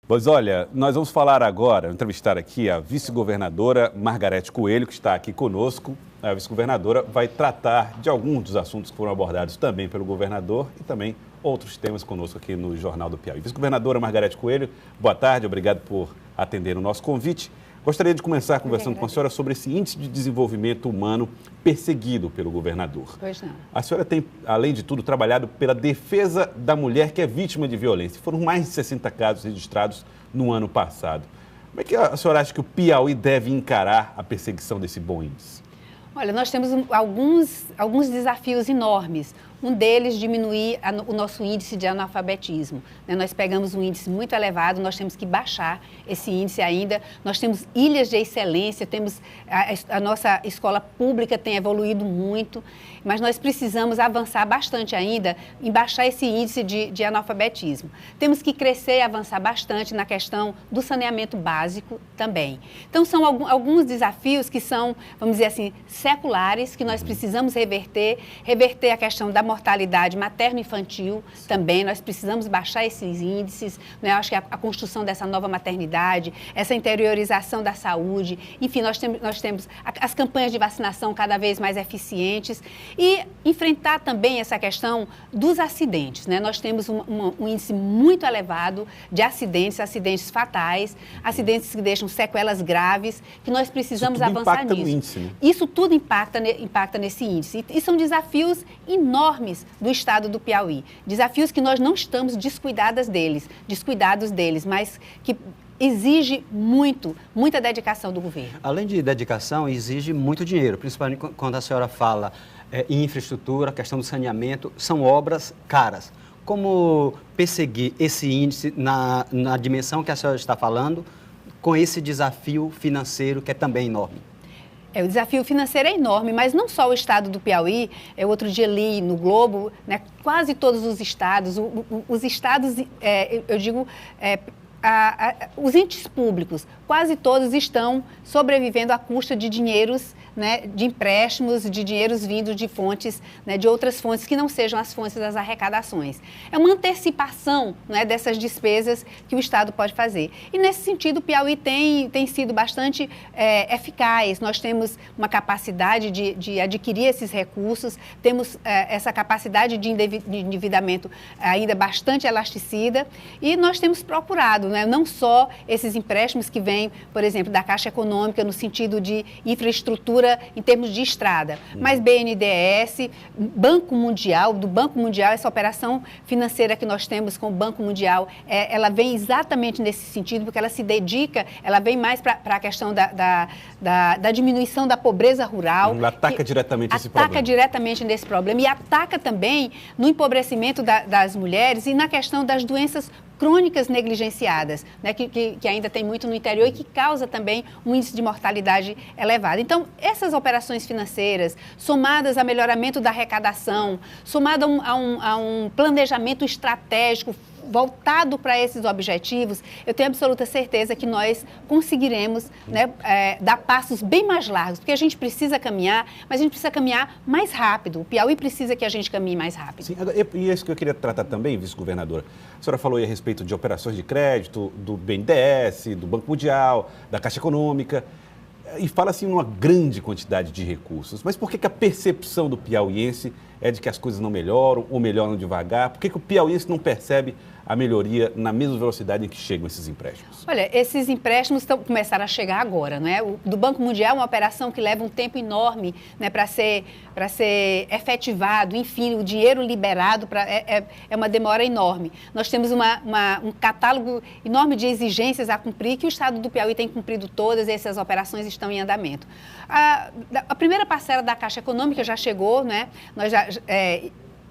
Pois olha, nós vamos falar agora, entrevistar aqui a vice-governadora Margarete Coelho, que está aqui conosco. A vice-governadora vai tratar de alguns dos assuntos que foram abordados também pelo governador e também outros temas conosco aqui no Jornal do Piauí. Vice-governadora Margarete Coelho, boa tarde, obrigado por atender o nosso convite. Gostaria de começar conversando com a senhora sobre esse índice de desenvolvimento humano perseguido pelo governador. Pois não. A senhora tem, além de tudo, trabalhado pela defesa da mulher que é vítima de violência. Foram mais de 60 casos registrados no ano passado. Como é que a senhora acha que o Piauí deve encarar a perseguição desse bom índice? Olha, nós temos alguns desafios enormes. Um deles, diminuir o nosso índice de analfabetismo. Nós pegamos um índice muito elevado, nós temos que baixar esse índice ainda. Nós temos ilhas de excelência, a nossa escola pública tem evoluído muito, mas nós precisamos avançar bastante ainda em baixar esse índice de analfabetismo. Temos que crescer e avançar bastante na questão do saneamento básico também. Então, são alguns desafios que são, vamos dizer assim, seculares, que nós precisamos reverter a questão da mortalidade materno-infantil também, nós precisamos baixar esses índices, né? Eu acho que a construção dessa nova maternidade, essa interiorização da saúde, enfim, nós temos as campanhas de vacinação cada vez mais eficientes e enfrentar também essa questão dos acidentes, né? Nós temos um índice muito elevado de acidentes fatais, acidentes que deixam sequelas graves, que nós precisamos avançar nisso. No índice, né? Isso tudo impacta nesse índice e são desafios enormes do estado do Piauí. Desafios que nós não estamos descuidados deles, mas que exige muita dedicação do governo. Além de dedicação, exige muito dinheiro, principalmente quando a senhora fala em infraestrutura, questão do saneamento, são obras caras. Como perseguir esse índice na dimensão que a senhora está falando, com esse desafio financeiro que é também enorme? O desafio financeiro é enorme, mas não só o estado do Piauí. Outro dia li no Globo, né, quase todos os estados, os estados, os entes públicos, quase todos estão sobrevivendo à custa de dinheiros, né, de empréstimos, de dinheiros vindos de fontes, né, de outras fontes que não sejam as fontes das arrecadações. É uma antecipação, né, dessas despesas que o Estado pode fazer. E, nesse sentido, o Piauí tem sido bastante eficaz. Nós temos uma capacidade de adquirir esses recursos, temos essa capacidade de endividamento ainda bastante elasticida e nós temos procurado, né, não só esses empréstimos que vêm, por exemplo, da Caixa Econômica no sentido de infraestrutura em termos de estrada, mas BNDES, Banco Mundial, do Banco Mundial, essa operação financeira que nós temos com o Banco Mundial, ela vem exatamente nesse sentido, porque ela se dedica, ela vem mais para a questão da diminuição da pobreza rural. Ataca diretamente esse problema. Ataca diretamente nesse problema e ataca também no empobrecimento das mulheres e na questão das doenças crônicas negligenciadas, né, que ainda tem muito no interior e que causa também um índice de mortalidade elevado. Então, essas operações financeiras, somadas a melhoramento da arrecadação, somado a um planejamento estratégico voltado para esses objetivos, eu tenho absoluta certeza que nós conseguiremos, né, dar passos bem mais largos, porque a gente precisa caminhar, mas a gente precisa caminhar mais rápido. O Piauí precisa que a gente caminhe mais rápido. Sim, e isso que eu queria tratar também, vice-governadora. A senhora falou aí a respeito de operações de crédito, do BNDES, do Banco Mundial, da Caixa Econômica, e fala-se em uma grande quantidade de recursos. Mas por que a percepção do piauiense é de que as coisas não melhoram ou melhoram devagar? Por que o piauiense não percebe a melhoria na mesma velocidade em que chegam esses empréstimos? Olha, esses empréstimos começaram a chegar agora, né? O do Banco Mundial é uma operação que leva um tempo enorme, né, para ser efetivado, enfim, o dinheiro liberado é uma demora enorme. Nós temos um catálogo enorme de exigências a cumprir, que o Estado do Piauí tem cumprido todas, e essas operações estão em andamento. A primeira parcela da Caixa Econômica já chegou, né?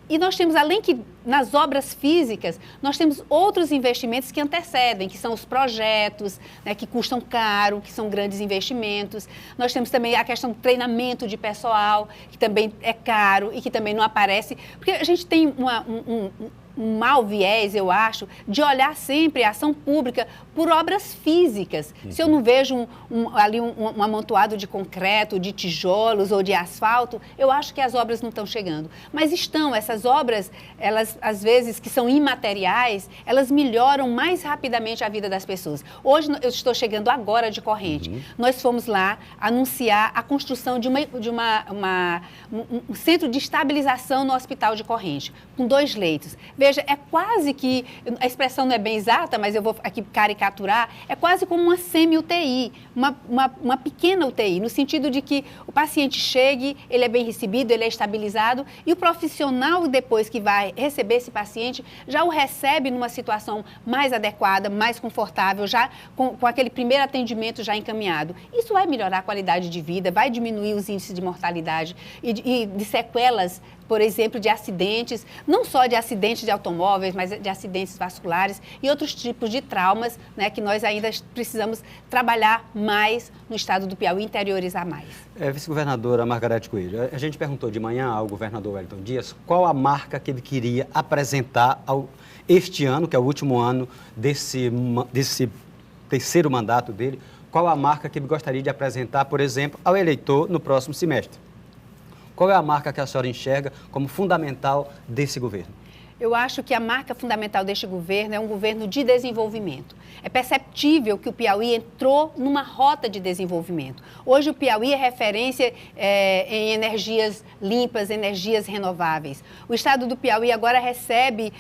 E nós temos, além que nas obras físicas, nós temos outros investimentos que antecedem, que são os projetos, né, que custam caro, que são grandes investimentos. Nós temos também a questão do treinamento de pessoal, que também é caro e que também não aparece, porque a gente tem um mau viés, eu acho, de olhar sempre a ação pública por obras físicas. Se eu não vejo ali um amontoado de concreto, de tijolos ou de asfalto, eu acho que as obras não estão chegando. Mas essas obras, elas, às vezes, que são imateriais, elas melhoram mais rapidamente a vida das pessoas. Hoje, eu estou chegando agora de Corrente. Nós fomos lá anunciar a construção de um centro de estabilização no Hospital de Corrente, com 2 leitos. Veja, é quase que, a expressão não é bem exata, mas eu vou aqui caricaturar, é quase como uma semi-UTI, uma pequena UTI, no sentido de que o paciente chegue, ele é bem recebido, ele é estabilizado, e o profissional, depois que vai receber esse paciente, já o recebe numa situação mais adequada, mais confortável, já com aquele primeiro atendimento já encaminhado. Isso vai melhorar a qualidade de vida, vai diminuir os índices de mortalidade e de sequelas, por exemplo, de acidentes, não só de acidentes de automóveis, mas de acidentes vasculares e outros tipos de traumas, né, que nós ainda precisamos trabalhar mais no estado do Piauí, interiorizar mais. Vice-governadora Margarete Coelho, a gente perguntou de manhã ao governador Wellington Dias qual a marca que ele queria apresentar este ano, que é o último ano desse terceiro mandato dele, qual a marca que ele gostaria de apresentar, por exemplo, ao eleitor no próximo semestre. Qual é a marca que a senhora enxerga como fundamental desse governo? Eu acho que a marca fundamental deste governo é um governo de desenvolvimento. É perceptível que o Piauí entrou numa rota de desenvolvimento. Hoje o Piauí é referência em energias limpas, energias renováveis. O estado do Piauí agora recebe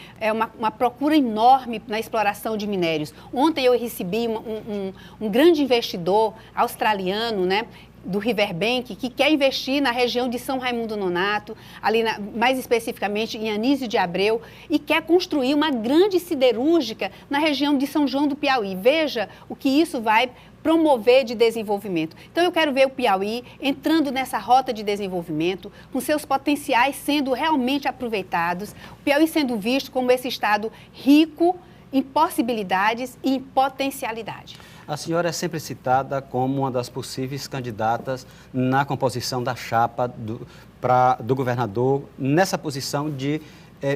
uma procura enorme na exploração de minérios. Ontem eu recebi um grande investidor australiano, né, do Riverbank, que quer investir na região de São Raimundo Nonato, ali mais especificamente em Anísio de Abreu, e quer construir uma grande siderúrgica na região de São João do Piauí. Veja o que isso vai promover de desenvolvimento. Então, eu quero ver o Piauí entrando nessa rota de desenvolvimento, com seus potenciais sendo realmente aproveitados, o Piauí sendo visto como esse estado rico em possibilidades e em potencialidade. A senhora é sempre citada como uma das possíveis candidatas na composição da chapa do governador, nessa posição de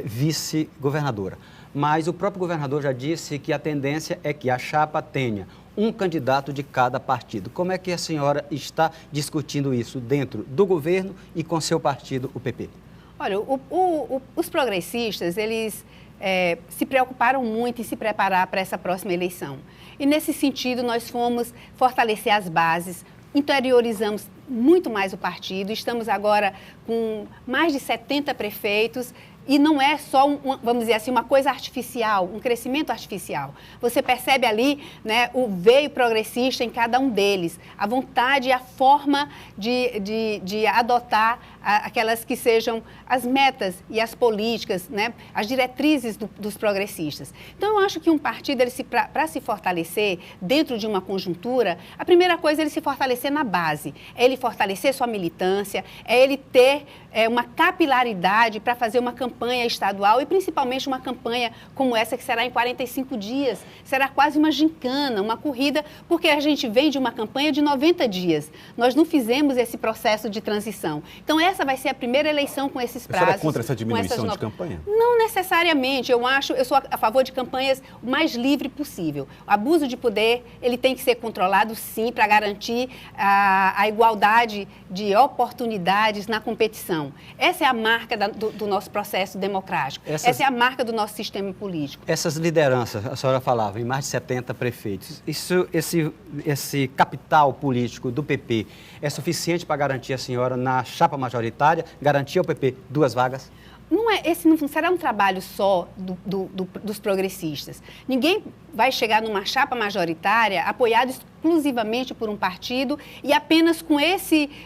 vice-governadora. Mas o próprio governador já disse que a tendência é que a chapa tenha um candidato de cada partido. Como é que a senhora está discutindo isso dentro do governo e com seu partido, o PP? Olha, os progressistas, eles se preocuparam muito em se preparar para essa próxima eleição. E, nesse sentido, nós fomos fortalecer as bases, interiorizamos muito mais o partido, estamos agora com mais de 70 prefeitos. E não é só, vamos dizer assim, uma coisa artificial, um crescimento artificial. Você percebe ali, né, o veio progressista em cada um deles, a vontade e a forma de adotar aquelas que sejam as metas e as políticas, né, as diretrizes dos progressistas. Então, eu acho que um partido, para se fortalecer dentro de uma conjuntura, a primeira coisa é ele se fortalecer na base, é ele fortalecer sua militância, é ele ter uma capilaridade para fazer uma campanha estadual e principalmente uma campanha como essa que será em 45 dias. Será quase uma gincana, uma corrida, porque a gente vem de uma campanha de 90 dias. Nós não fizemos esse processo de transição. Então, essa vai ser a primeira eleição com esses prazos. Você é contra essa diminuição de campanha? Não necessariamente. Eu sou a favor de campanhas o mais livre possível. O abuso de poder, ele tem que ser controlado, sim, para garantir a igualdade de oportunidades na competição. Essa é a marca do nosso processo democrático. Essa é a marca do nosso sistema político. Essas lideranças, a senhora falava, em mais de 70 prefeitos, esse capital político do PP é suficiente para garantir a senhora na chapa majoritária, garantir ao PP 2 vagas? Esse não será um trabalho só dos progressistas. Ninguém vai chegar numa chapa majoritária apoiado exclusivamente por um partido e apenas com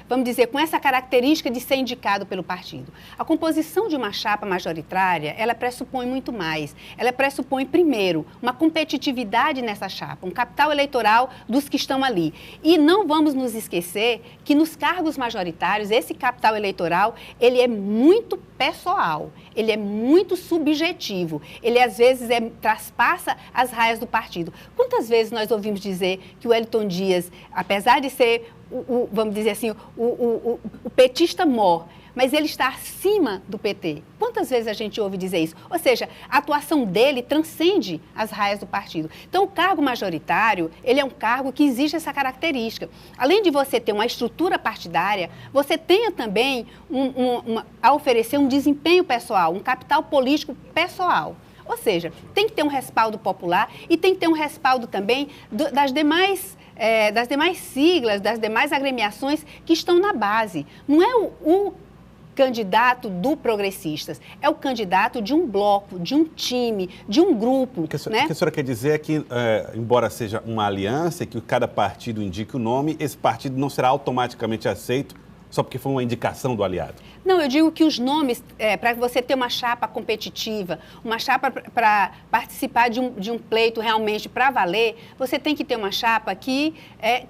vamos dizer, com essa característica de ser indicado pelo partido. A composição de uma chapa majoritária, ela pressupõe muito mais. Ela pressupõe, primeiro, uma competitividade nessa chapa, um capital eleitoral dos que estão ali. E não vamos nos esquecer que nos cargos majoritários, esse capital eleitoral, ele é muito pessoal, ele é muito subjetivo, ele às vezes traspassa as raias do partido. Quantas vezes nós ouvimos dizer que o Wellington Dias, apesar de ser, vamos dizer assim, o petista mor, mas ele está acima do PT. Quantas vezes a gente ouve dizer isso? Ou seja, a atuação dele transcende as raias do partido. Então, o cargo majoritário, ele é um cargo que exige essa característica. Além de você ter uma estrutura partidária, você tenha também a oferecer um desempenho pessoal, um capital político pessoal. Ou seja, tem que ter um respaldo popular e tem que ter um respaldo também das demais siglas, das demais agremiações que estão na base. Não é o candidato do Progressistas, é o candidato de um bloco, de um time, de um grupo. O que a senhora quer dizer é que, embora seja uma aliança e que cada partido indique o nome, esse partido não será automaticamente aceito só porque foi uma indicação do aliado? Não, eu digo que os nomes, para você ter uma chapa competitiva, uma chapa para participar de um pleito realmente para valer, você tem que ter uma chapa que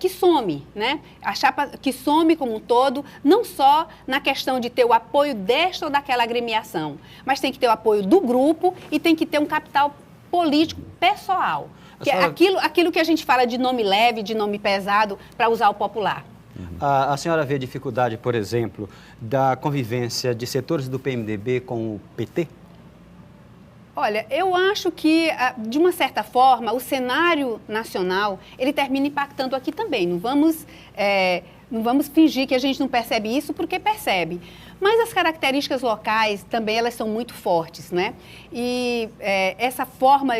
some, né? A chapa que some como um todo, não só na questão de ter o apoio desta ou daquela agremiação, mas tem que ter o apoio do grupo e tem que ter um capital político pessoal. Que é aquilo que a gente fala de nome leve, de nome pesado, para usar o popular. A senhora vê dificuldade, por exemplo, da convivência de setores do PMDB com o PT? Olha, eu acho que, de uma certa forma, o cenário nacional, ele termina impactando aqui também. Não vamos fingir que a gente não percebe isso, porque percebe. Mas as características locais também, elas são muito fortes, né? E essa forma,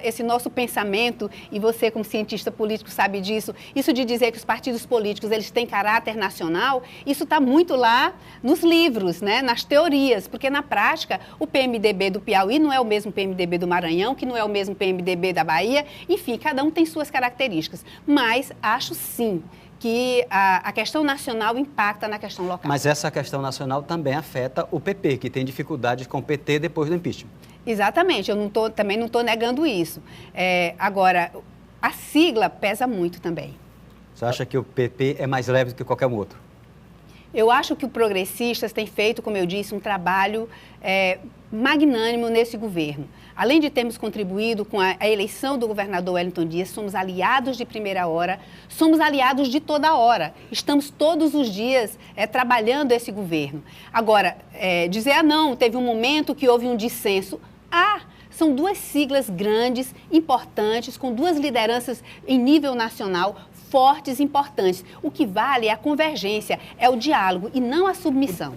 esse nosso pensamento, e você como cientista político sabe disso, isso de dizer que os partidos políticos, eles têm caráter nacional, isso está muito lá nos livros, né? Nas teorias, porque na prática o PMDB do Piauí não é o mesmo PMDB do Maranhão, que não é o mesmo PMDB da Bahia, enfim, cada um tem suas características. Mas acho sim que a questão nacional impacta na questão local. Mas essa questão nacional também afeta o PP, que tem dificuldades com o PT depois do impeachment. Exatamente, também não estou negando isso. Agora, a sigla pesa muito também. Você acha que o PP é mais leve do que qualquer outro? Eu acho que o Progressistas tem feito, como eu disse, um trabalho magnânimo nesse governo. Além de termos contribuído com a eleição do governador Wellington Dias, somos aliados de primeira hora, somos aliados de toda hora. Estamos todos os dias trabalhando esse governo. Agora, dizer, não, teve um momento que houve um dissenso. São duas siglas grandes, importantes, com duas lideranças em nível nacional, fortes, importantes. O que vale é a convergência, é o diálogo e não a submissão.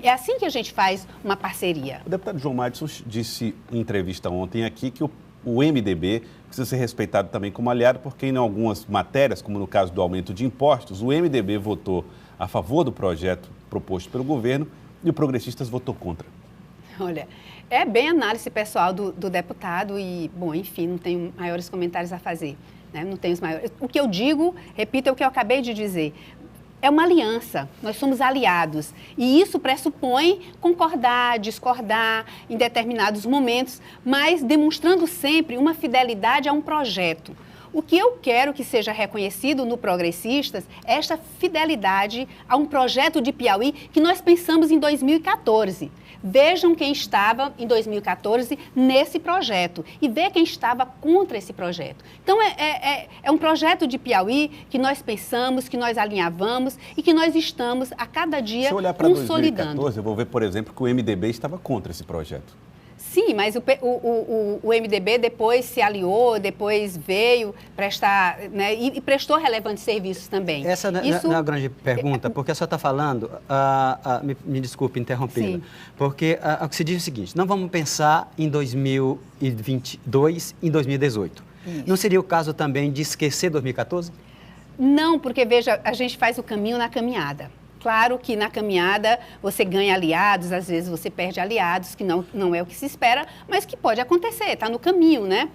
É assim que a gente faz uma parceria. O deputado João Madison disse em entrevista ontem aqui que o MDB precisa ser respeitado também como aliado, porque em algumas matérias, como no caso do aumento de impostos, o MDB votou a favor do projeto proposto pelo governo e o Progressistas votou contra. Olha, é bem análise pessoal do deputado e, bom, enfim, não tenho maiores comentários a fazer. Não tenho os maiores. O que eu digo, repito, é o que eu acabei de dizer. É uma aliança, nós somos aliados. E isso pressupõe concordar, discordar em determinados momentos, mas demonstrando sempre uma fidelidade a um projeto. O que eu quero que seja reconhecido no Progressistas é esta fidelidade a um projeto de Piauí que nós pensamos em 2014. Vejam quem estava em 2014 nesse projeto e vê quem estava contra esse projeto. Então, é um projeto de Piauí que nós pensamos, que nós alinhavamos e que nós estamos a cada dia consolidando. Se olhar para 2014, eu vou ver, por exemplo, que o MDB estava contra esse projeto. Sim, mas o MDB depois se aliou, depois veio prestar, né, e prestou relevantes serviços também. Essa não é uma grande pergunta, porque a senhora está falando, me desculpe interrompê-la, porque o que se diz é o seguinte, não vamos pensar em 2022, em 2018. Isso. Não seria o caso também de esquecer 2014? Não, porque veja, a gente faz o caminho na caminhada. Claro que na caminhada você ganha aliados, às vezes você perde aliados, que não é o que se espera, mas que pode acontecer, está no caminho, né?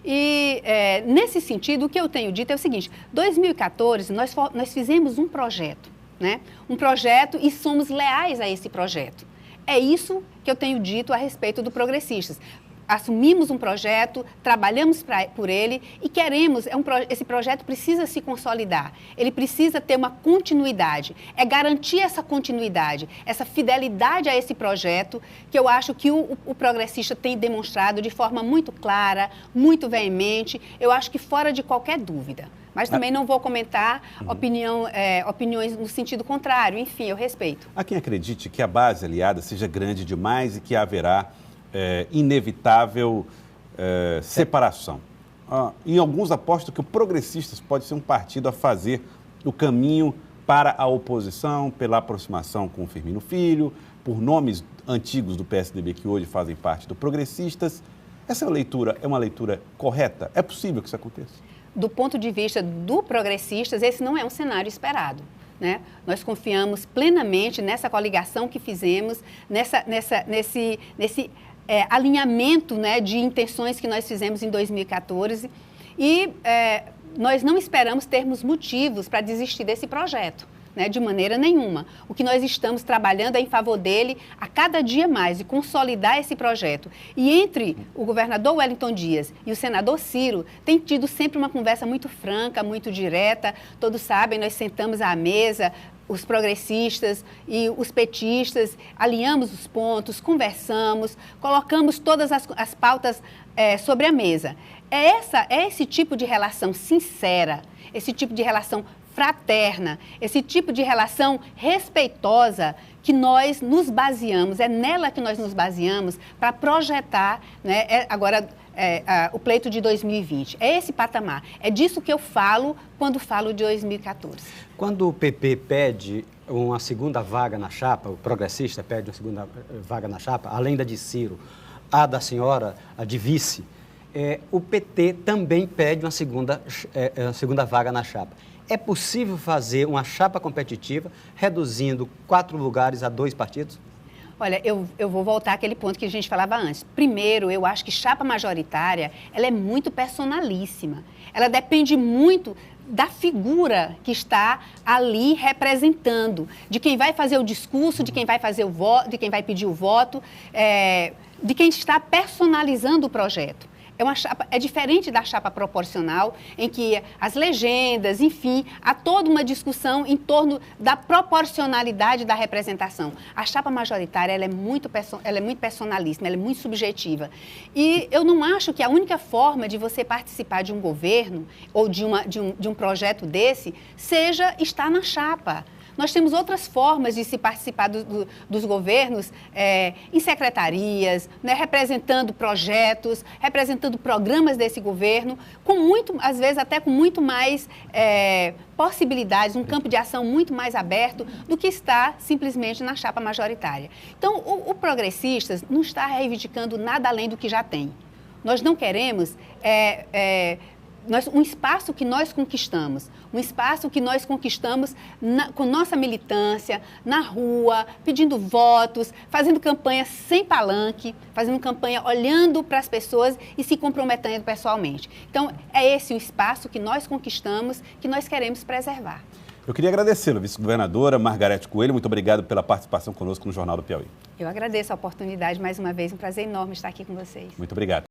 E nesse sentido, o que eu tenho dito é o seguinte, 2014 nós fizemos um projeto, né? Um projeto e somos leais a esse projeto. É isso que eu tenho dito a respeito do Progressistas. assumimos um projeto, trabalhamos por ele e queremos, esse projeto precisa se consolidar, ele precisa ter uma continuidade, é garantir essa continuidade, essa fidelidade a esse projeto que eu acho que o progressista tem demonstrado de forma muito clara, muito veemente, eu acho que fora de qualquer dúvida. Mas também não vou comentar opiniões no sentido contrário, enfim, eu respeito. Há quem acredite que a base aliada seja grande demais e que haverá inevitável separação. Em alguns apostam que o Progressistas pode ser um partido a fazer o caminho para a oposição, pela aproximação com o Firmino Filho, por nomes antigos do PSDB que hoje fazem parte do Progressistas. Essa leitura é uma leitura correta? É possível que isso aconteça? Do ponto de vista do Progressistas, esse não é um cenário esperado. Né? Nós confiamos plenamente nessa coligação que fizemos, nesse alinhamento, né, de intenções que nós fizemos em 2014 e nós não esperamos termos motivos para desistir desse projeto, né, de maneira nenhuma. O que nós estamos trabalhando é em favor dele a cada dia mais e consolidar esse projeto. E entre o governador Wellington Dias e o senador Ciro, tem tido sempre uma conversa muito franca, muito direta. Todos sabem, nós sentamos à mesa, os progressistas e os petistas, alinhamos os pontos, conversamos, colocamos todas as pautas sobre a mesa. É esse tipo de relação sincera, esse tipo de relação fraterna, esse tipo de relação respeitosa que nós nos baseamos, é nela que nós nos baseamos para projetar, né, o pleito de 2020. É esse patamar. É disso que eu falo quando falo de 2014. Quando o PP pede uma segunda vaga na chapa, o progressista pede uma segunda vaga na chapa, além da de Ciro, a da senhora, a de vice, o PT também pede uma segunda vaga na chapa. É possível fazer uma chapa competitiva reduzindo 4 lugares a 2 partidos? Olha, eu vou voltar àquele ponto que a gente falava antes. Primeiro, eu acho que chapa majoritária, ela é muito personalíssima. Ela depende muito da figura que está ali representando, de quem vai fazer o discurso, de quem vai fazer o voto, de quem vai pedir o voto, de quem está personalizando o projeto. É diferente da chapa proporcional, em que as legendas, enfim, há toda uma discussão em torno da proporcionalidade da representação. A chapa majoritária ela é muito personalíssima, ela é muito subjetiva. E eu não acho que a única forma de você participar de um governo ou de um projeto desse seja estar na chapa. Nós temos outras formas de se participar dos governos em secretarias, né, representando projetos, representando programas desse governo, às vezes até com muito mais possibilidades, um campo de ação muito mais aberto do que está simplesmente na chapa majoritária. Então, o Progressistas não está reivindicando nada além do que já tem. Nós não queremos um espaço que nós conquistamos, com nossa militância, na rua, pedindo votos, fazendo campanha sem palanque, fazendo campanha olhando para as pessoas e se comprometendo pessoalmente. Então, é esse o espaço que nós conquistamos, que nós queremos preservar. Eu queria agradecê-la, vice-governadora Margarete Coelho. Muito obrigado pela participação conosco no Jornal do Piauí. Eu agradeço a oportunidade mais uma vez, um prazer enorme estar aqui com vocês. Muito obrigado.